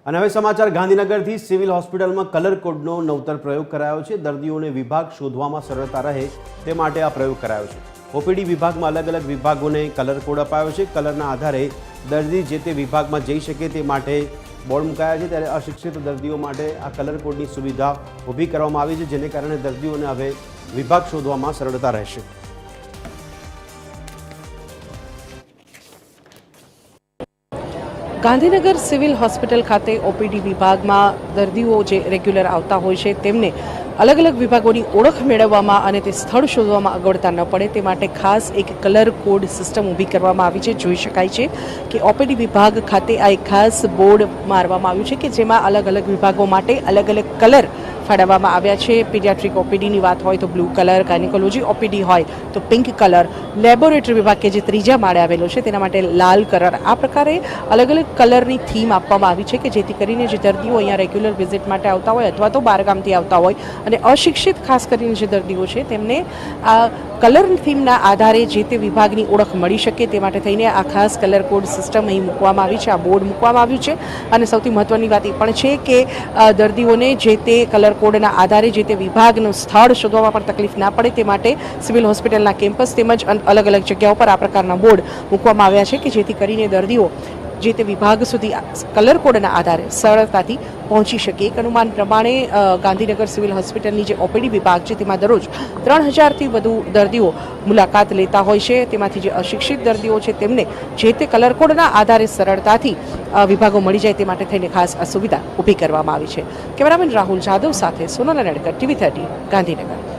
અને હવે સમાચાર ગાંધીનગરથી સિવિલ હોસ્પિટલમાં કલર કોડનો નવતર પ્રયોગ કરાયો છે। દર્દીઓને વિભાગ શોધવામાં સરળતા રહે તે માટે આ પ્રયોગ કરાયો છે। ઓપીડી વિભાગમાં અલગ અલગ વિભાગોને કલર કોડ અપાયો છે। કલરના આધારે દર્દી જે તે વિભાગમાં જઈ શકે તે માટે બોર્ડ મુકાયા છે। ત્યારે અશિક્ષિત દર્દીઓ માટે આ કલર કોડની સુવિધા ઊભી કરવામાં આવી છે, જેને કારણે દર્દીઓને હવે વિભાગ શોધવામાં સરળતા રહેશે। ગાંધીનગર સિવિલ હોસ્પિટલ ખાતે ઓપીડી વિભાગમાં દર્દીઓ જે રેગ્યુલર આવતા હોય છે તેમને અલગ અલગ વિભાગોની ઓળખ મેળવવામાં અને તે સ્થળ શોધવામાં અગવડતા ન પડે તે માટે ખાસ એક કલર કોડ સિસ્ટમ ઊભી કરવામાં આવી છે। જોઈ શકાય છે કે ઓપીડી વિભાગ ખાતે આ એક ખાસ બોર્ડ મારવામાં આવ્યું છે કે જેમાં અલગ અલગ વિભાગો માટે અલગ અલગ કલર ફાળવવામાં આવ્યા છે। પીડિયાટ્રિક ઓપીડીની વાત હોય તો બ્લુ કલર, ગાયનેકોલોજી ઓપીડી હોય તો પિંક કલર, લેબોરેટરી વિભાગ કે જે ત્રીજા માળે આવેલો છે તેના માટે લાલ કલર, આ પ્રકારે અલગ અલગ કલરની થીમ આપવામાં આવી છે કે જેથી કરીને જે દર્દીઓ અહીંયા રેગ્યુલર વિઝિટ માટે આવતા હોય અથવા તો બહારગામથી આવતા હોય અને અશિક્ષિત ખાસ કરીને જે દર્દીઓ છે તેમને આ કલર થીમના આધારે જે તે વિભાગની ઓળખ મળી શકે તે માટે થઈને આ ખાસ કલર કોડ સિસ્ટમ અહીં મૂકવામાં આવી છે, આ બોર્ડ મૂકવામાં આવ્યું છે। અને સૌથી મહત્ત્વની વાત એ પણ છે કે દર્દીઓને જે તે કલર કોડના આધારે જે તે વિભાગનું સ્થળ શોધવામાં પણ તકલીફ ના પડે તે માટે સિવિલ હોસ્પિટલના કેમ્પસ તેમજ અલગ અલગ જગ્યાઓ પર આ પ્રકારના બોર્ડ મૂકવામાં આવ્યા છે કે જેથી કરીને દર્દીઓ જે તે વિભાગ સુધી કલર કોડના આધારે સરળતાથી પહોંચી શકે। એક અનુમાન પ્રમાણે ગાંધીનગર સિવિલ હોસ્પિટલની જે ઓપીડી વિભાગ છે તેમાં દરરોજ 3000થી વધુ દર્દીઓ મુલાકાત લેતા હોય છે। તેમાંથી જે અશિક્ષિત દર્દીઓ છે તેમને જે તે કલર કોડના આધારે સરળતાથી વિભાગો મળી જાય તે માટે થઈને ખાસ આ સુવિધા ઊભી કરવામાં આવી છે। કેમેરામેન રાહુલ જાદવ સાથે સોનલ નડકર, TV 30 ગાંધીનગર।